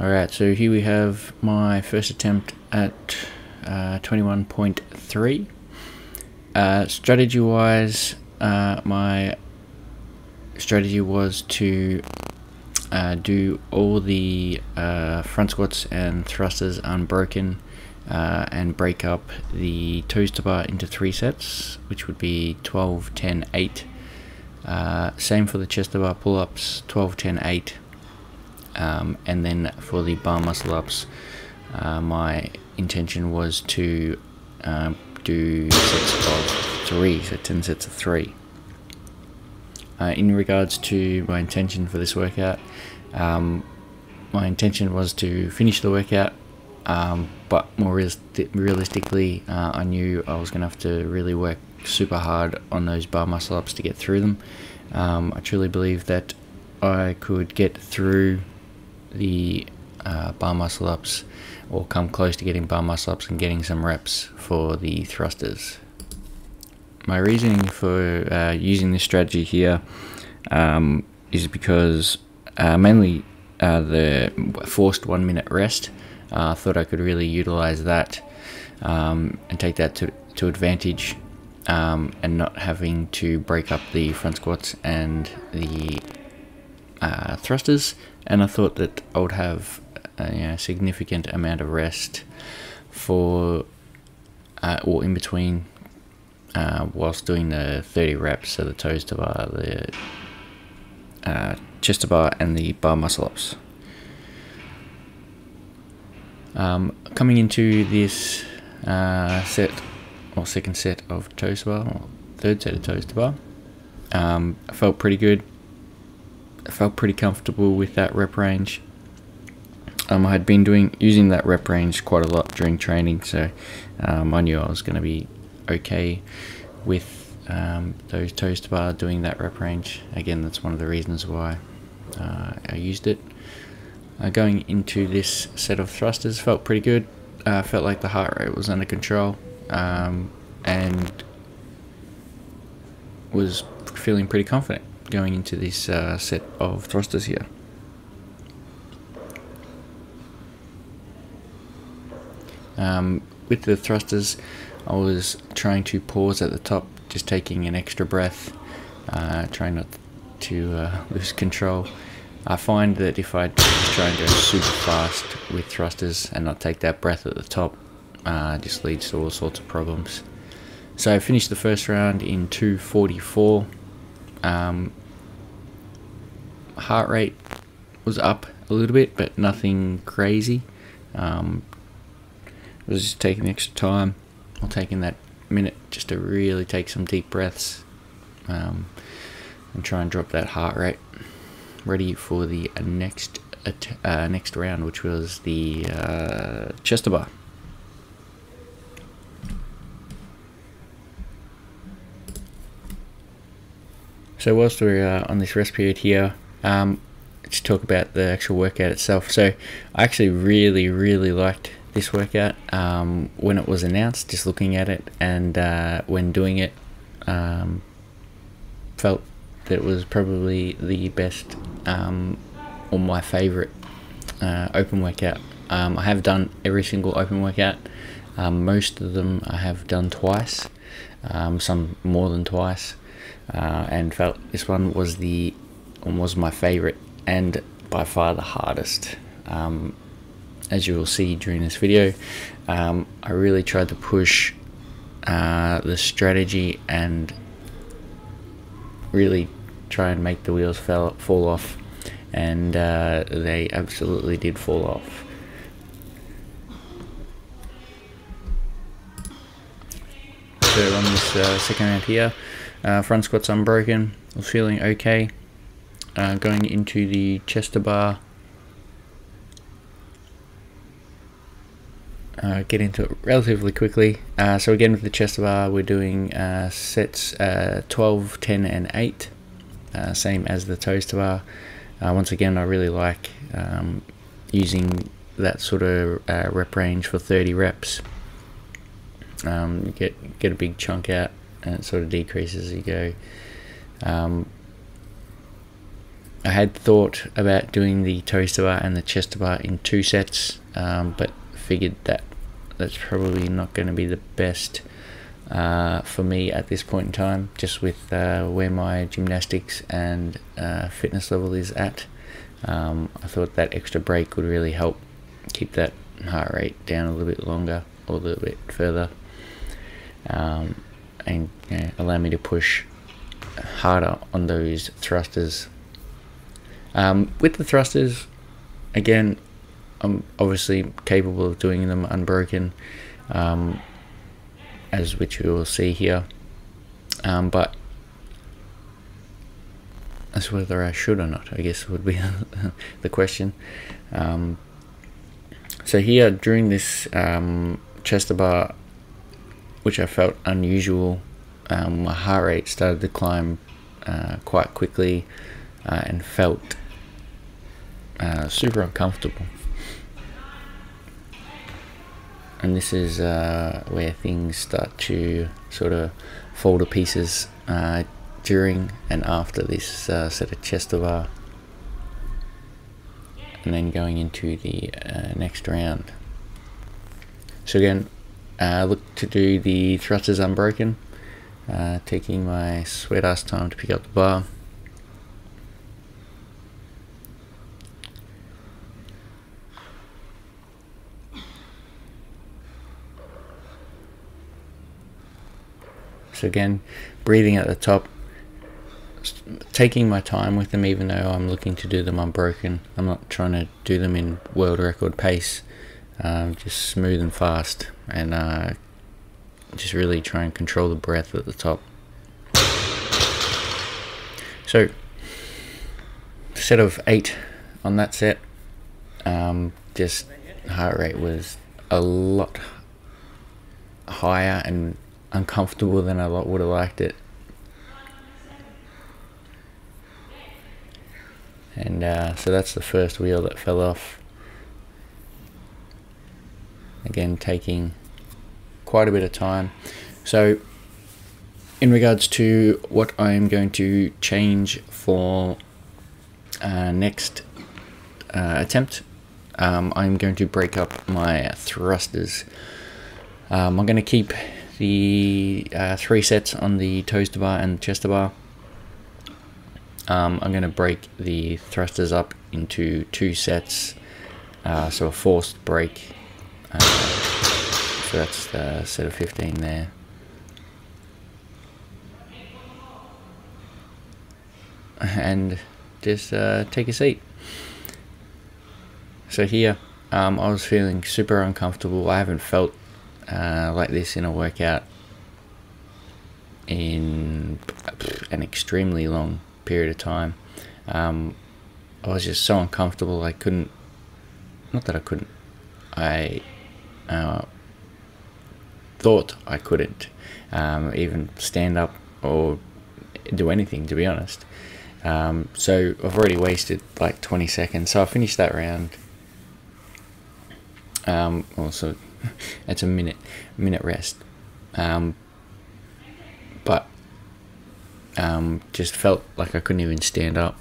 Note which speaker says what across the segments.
Speaker 1: Alright, so here we have my first attempt at 21.3. Strategy wise, my strategy was to do all the front squats and thrusters unbroken, and break up the toes to bar into 3 sets, which would be 12, 10, 8. Same for the chest to bar pull-ups, 12, 10, 8. And then for the bar muscle ups, my intention was to do sets of 3, so 10 sets of 3. In regards to my intention for this workout, my intention was to finish the workout, but more realistically, I knew I was going to have to really work super hard on those bar muscle ups to get through them. I truly believe that I could get through the bar muscle ups, or come close to getting bar muscle ups and getting some reps for the thrusters. My reasoning for using this strategy here is because mainly the forced 1 minute rest. I thought I could really utilize that and take that to advantage, and not having to break up the front squats and the thrusters. And I thought that I would have a significant amount of rest for or in between whilst doing the 30 reps, so the toes to bar, the chest to bar, and the bar muscle ups. Coming into this set, or second set of toes to bar, or third set of toes to bar, I felt pretty good. I felt pretty comfortable with that rep range. I had been using that rep range quite a lot during training, so I knew I was going to be okay with those toes to bar doing that rep range. Again, that's one of the reasons why I used it. Going into this set of thrusters, felt pretty good. Felt like the heart rate was under control, and was feeling pretty confident going into this set of thrusters here. With the thrusters, I was trying to pause at the top, just taking an extra breath, trying not to lose control. I find that if I just try and go super fast with thrusters and not take that breath at the top, just leads to all sorts of problems. So I finished the first round in 2:44. Heart rate was up a little bit, but nothing crazy. I was just taking extra time, or taking that minute just to really take some deep breaths, and try and drop that heart rate, ready for the next round, which was the chest to bar. So whilst we're on this rest period here, let's talk about the actual workout itself. So I actually really liked this workout when it was announced, just looking at it, and when doing it, felt that it was probably the best, or my favorite open workout. I have done every single open workout. Most of them I have done twice, some more than twice, and felt this one was my favorite, and by far the hardest. As you will see during this video, I really tried to push the strategy and really try and make the wheels fall off, and they absolutely did fall off. So on this second round here, front squats unbroken, I was feeling okay. Going into the chest to bar, get into it relatively quickly. So again, with the chest to bar, we're doing sets 12, 10, and 8, same as the toes to bar. Once again, I really like using that sort of rep range for 30 reps. You get a big chunk out, and it sort of decreases as you go. I had thought about doing the toes to bar and the chest to bar in 2 sets, but figured that that's probably not going to be the best for me at this point in time, just with where my gymnastics and fitness level is at. I thought that extra break would really help keep that heart rate down a little bit longer, or a little bit further, and allow me to push harder on those thrusters. With the thrusters, again, I'm obviously capable of doing them unbroken, as which we will see here, but that's whether I should or not, I guess, would be the question. So here, during this chest to bar, which I felt unusual, my heart rate started to climb quite quickly, and felt super uncomfortable. And this is where things start to sort of fall to pieces during and after this set of chest to bar, and then going into the next round. So again, look to do the thrusters unbroken, taking my sweat ass time to pick up the bar. So again, breathing at the top, taking my time with them, even though I'm looking to do them unbroken. I'm not trying to do them in world record pace, just smooth and fast, and just really try and control the breath at the top. So, set of 8 on that set, just heart rate was a lot higher and uncomfortable than I would have liked it. And so that's the first wheel that fell off. Again, taking quite a bit of time. So in regards to what I'm going to change for next attempt, I'm going to break up my thrusters. I'm going to keep the 3 sets on the toes to bar and chest to bar. I'm going to break the thrusters up into 2 sets, so a forced break. So that's the set of 15 there. And just take a seat. So here, I was feeling super uncomfortable. I haven't felt like this in a workout in an extremely long period of time. I was just so uncomfortable. I couldn't, not that I couldn't, I thought I couldn't even stand up or do anything, to be honest. So I've already wasted like 20 seconds, so I finished that round. Also it's a minute rest, but just felt like I couldn't even stand up,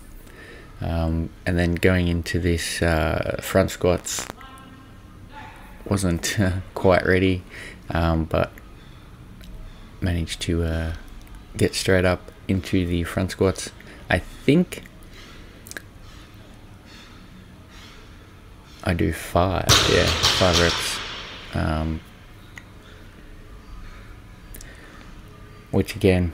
Speaker 1: and then going into this front squats, wasn't quite ready, but managed to get straight up into the front squats. I think I do 5 reps, which again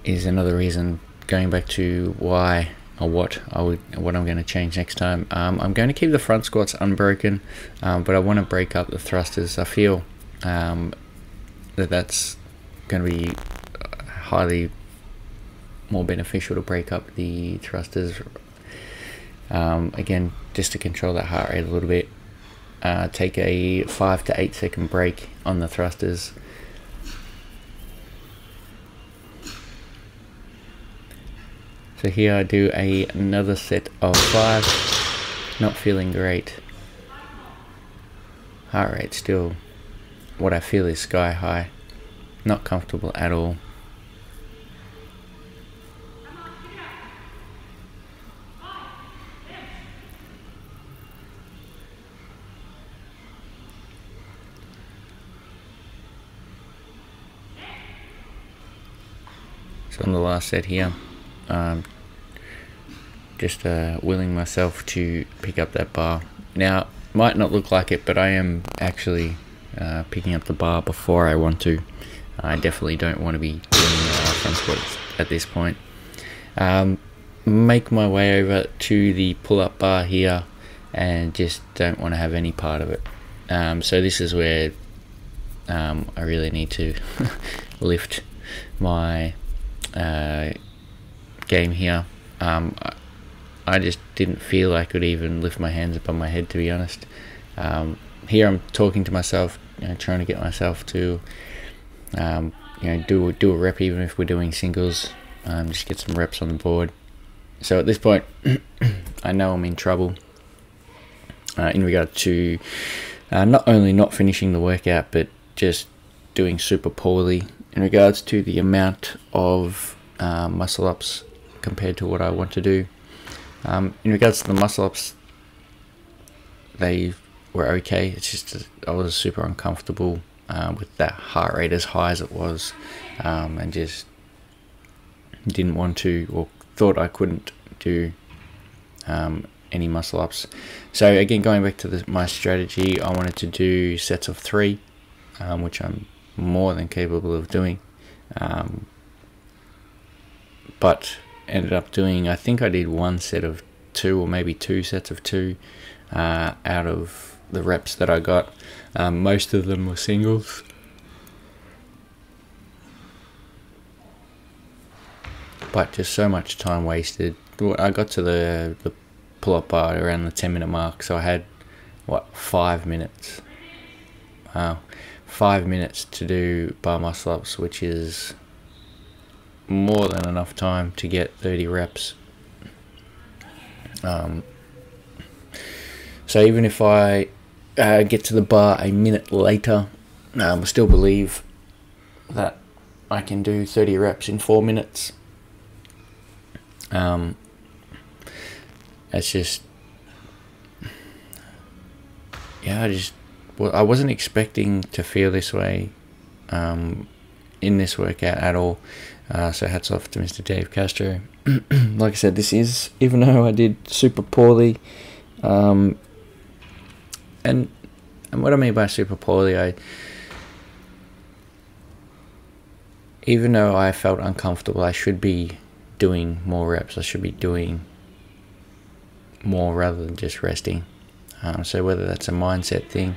Speaker 1: is another reason, going back to why or what I'm going to change next time. I'm going to keep the front squats unbroken, but I want to break up the thrusters. I feel that's going to be highly more beneficial to break up the thrusters. Again, just to control that heart rate a little bit. Take a 5 to 8 second break on the thrusters. So here I do another set of 5. Not feeling great. Heart rate still, what I feel is sky high. Not comfortable at all. So on the last set here, just willing myself to pick up that bar. Now, might not look like it, but I am actually picking up the bar before I want to. I definitely don't want to be doing front squats at this point. Make my way over to the pull-up bar here, and just don't want to have any part of it. So this is where I really need to lift my game here. I just didn't feel I could even lift my hands above my head, to be honest. Here I'm talking to myself, trying to get myself to do a rep, even if we're doing singles. Just get some reps on the board. So at this point, I know I'm in trouble in regard to not only not finishing the workout, but just doing super poorly in regards to the amount of muscle ups compared to what I want to do. In regards to the muscle ups, they were okay. It's just I was super uncomfortable with that heart rate as high as it was, and just didn't want to, or thought I couldn't do any muscle ups. So again, going back to my strategy, I wanted to do sets of 3, which I'm more than capable of doing, but ended up doing, I think I did 1 set of 2, or maybe 2 sets of 2 out of the reps that I got. Most of them were singles. But just so much time wasted. I got to the pull-up bar around the 10-minute mark, so I had, what, 5 minutes? 5 minutes to do bar muscle-ups, which is more than enough time to get 30 reps. So even if I get to the bar a minute later, I still believe that I can do 30 reps in 4 minutes. It's just, yeah, I wasn't expecting to feel this way in this workout at all. So hats off to Mr. Dave Castro. Like I said, this is, even though I did super poorly, and what I mean by super poorly, even though I felt uncomfortable, I should be doing more reps. I should be doing more rather than just resting. So whether that's a mindset thing,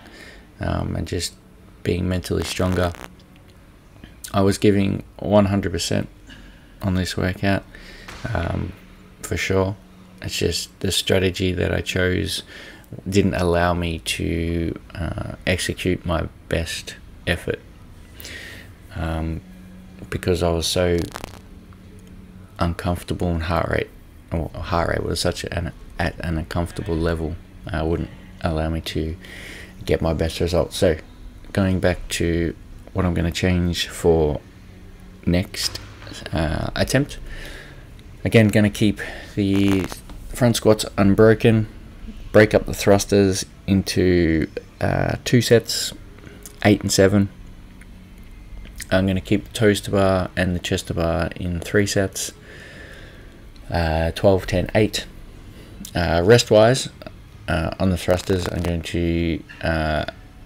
Speaker 1: and just being mentally stronger, I was giving 100% on this workout, for sure. It's just the strategy that I chose didn't allow me to execute my best effort, because I was so uncomfortable, and heart rate was such at an uncomfortable level. Wouldn't allow me to get my best results. So going back to what I'm going to change for next attempt, again, going to keep the front squats unbroken, break up the thrusters into 2 sets, 8 and 7. I'm going to keep the toes to bar and the chest to bar in 3 sets, 12, 10, 8. Rest wise, on the thrusters, I'm going to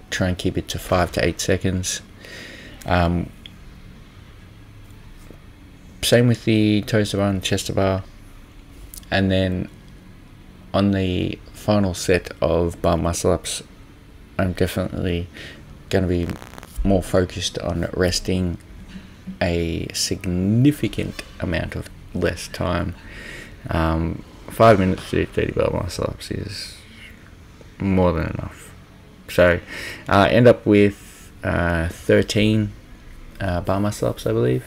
Speaker 1: try and keep it to 5 to 8 seconds. Same with the toes to bar and chest to bar. And then on the final set of bar muscle ups, I'm definitely going to be more focused on resting a significant amount of less time. 5 minutes to do 30 bar muscle ups is more than enough. So I end up with 13 bar muscle ups, I believe,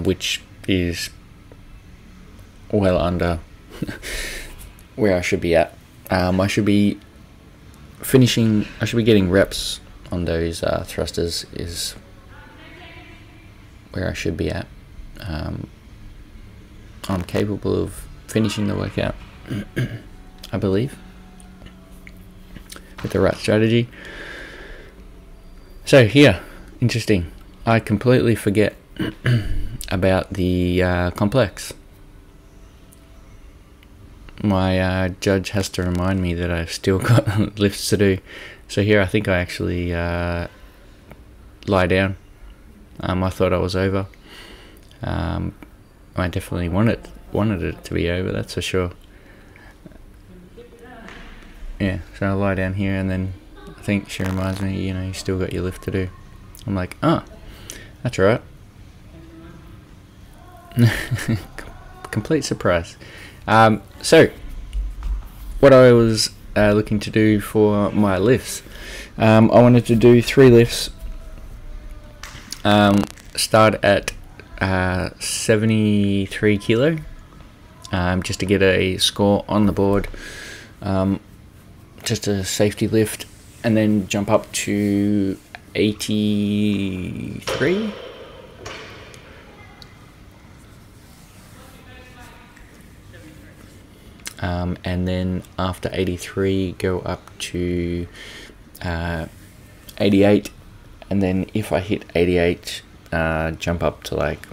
Speaker 1: which is well under where I should be at. I should be getting reps on those thrusters is where I should be at. I'm capable of finishing the workout, I believe, with the right strategy. So here, interesting, I completely forget about the complex. My judge has to remind me that I've still got lifts to do. So here I think I actually lie down. I thought I was over. I definitely wanted it to be over, that's for sure. Yeah, so I lie down here, and then I think she reminds me, you know, you still got your lift to do. I'm like, oh, that's right. Complete surprise. So what I was looking to do for my lifts, I wanted to do 3 lifts. Start at 73 kilo, just to get a score on the board, just a safety lift, and then jump up to 83. And then after 83 go up to 88, and then if I hit 88, jump up to like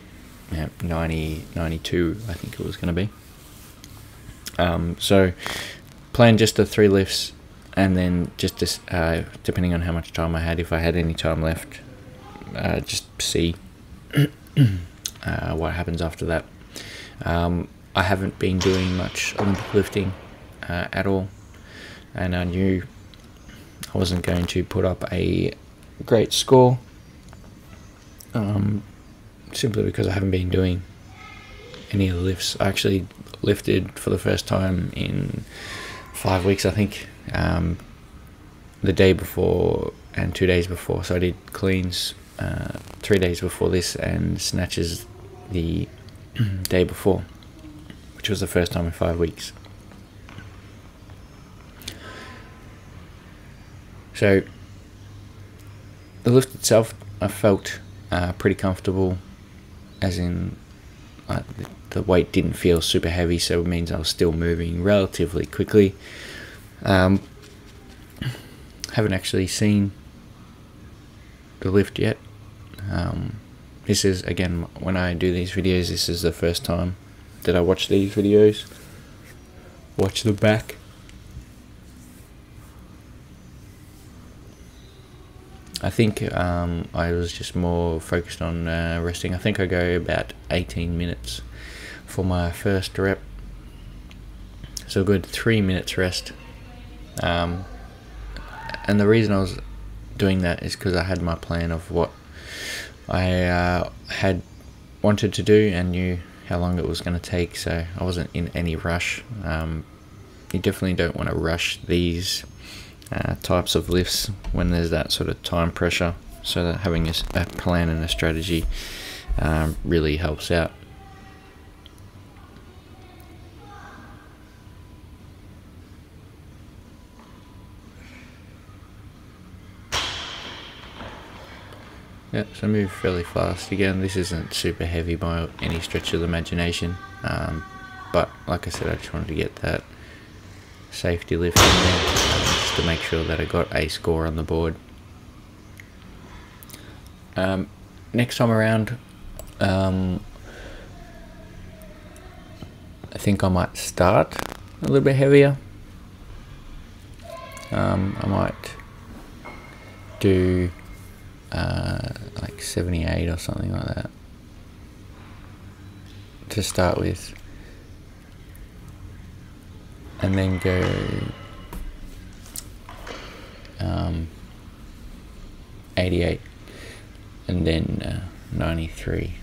Speaker 1: 90, 92 I think it was going to be. So plan just the 3 lifts, and then just depending on how much time I had, if I had any time left, just see what happens after that. I haven't been doing much Olympic lifting at all, and I knew I wasn't going to put up a great score, simply because I haven't been doing any of the lifts. I actually lifted for the first time in 5 weeks, I think, the day before and 2 days before. So I did cleans 3 days before this, and snatches the day before, which was the first time in 5 weeks. So the lift itself, I felt pretty comfortable, as in the weight didn't feel super heavy, so it means I was still moving relatively quickly. Haven't actually seen the lift yet. This is, again, when I do these videos, this is the first time that I watch these videos. Watch the back. I think I was just more focused on resting. I think I go about 18 minutes for my first rep, so a good 3 minutes rest. And the reason I was doing that is because I had my plan of what I had wanted to do and knew how long it was going to take, so I wasn't in any rush. You definitely don't want to rush these types of lifts when there's that sort of time pressure, so that having a plan and a strategy really helps out. Yeah, so move fairly fast. Again, this isn't super heavy by any stretch of the imagination, but like I said, I just wanted to get that safety lift in there, just to make sure that I got a score on the board. Next time around, I think I might start a little bit heavier. I might do like 78 or something like that to start with, and then go 88, and then 93.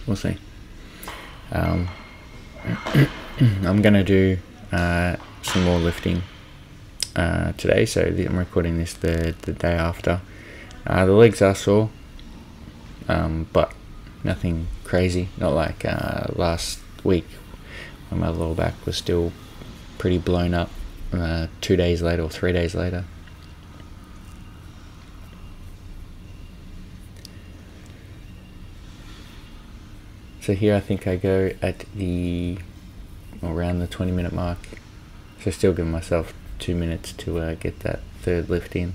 Speaker 1: We'll see. I'm gonna do some more lifting today, so I'm recording this the day after. The legs are sore, but nothing crazy, not like last week when my lower back was still pretty blown up 2 days later or 3 days later. So here I think I go at around the 20-minute mark, so still giving myself 2 minutes to get that third lift in.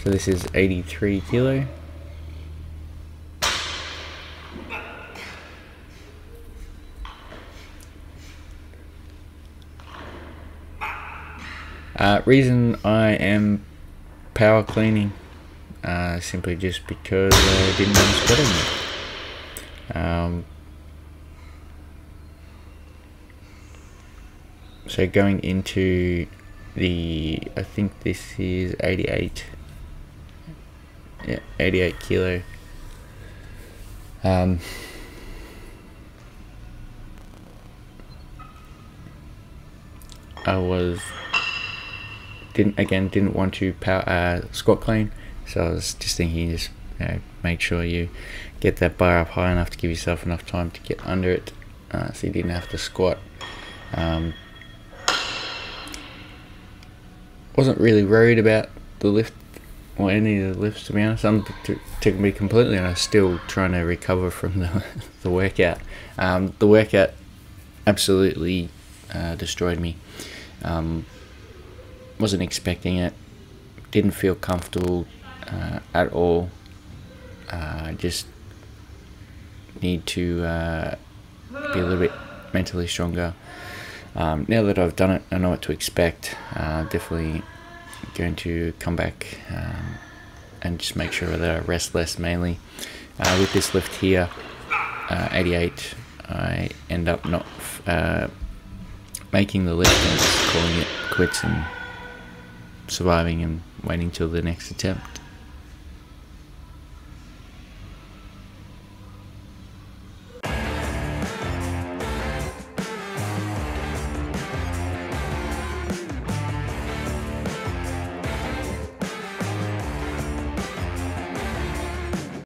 Speaker 1: So this is 83 kilo. Reason I am power cleaning, simply just because I didn't want to squat anymore. So going into the, I think this is 88, yeah, 88 kilo. I didn't want to squat clean, so I was just thinking, just make sure you get that bar up high enough to give yourself enough time to get under it, so you didn't have to squat. Wasn't really worried about the lift or any of the lifts, to be honest. To be completely honest, still trying to recover from the workout. The workout absolutely destroyed me. Wasn't expecting it, didn't feel comfortable at all. Just need to be a little bit mentally stronger. Now that I've done it, I know what to expect. Definitely going to come back and just make sure that I rest less, mainly. With this lift here, 88, I end up not making the lift and just calling it quits and surviving and waiting till the next attempt.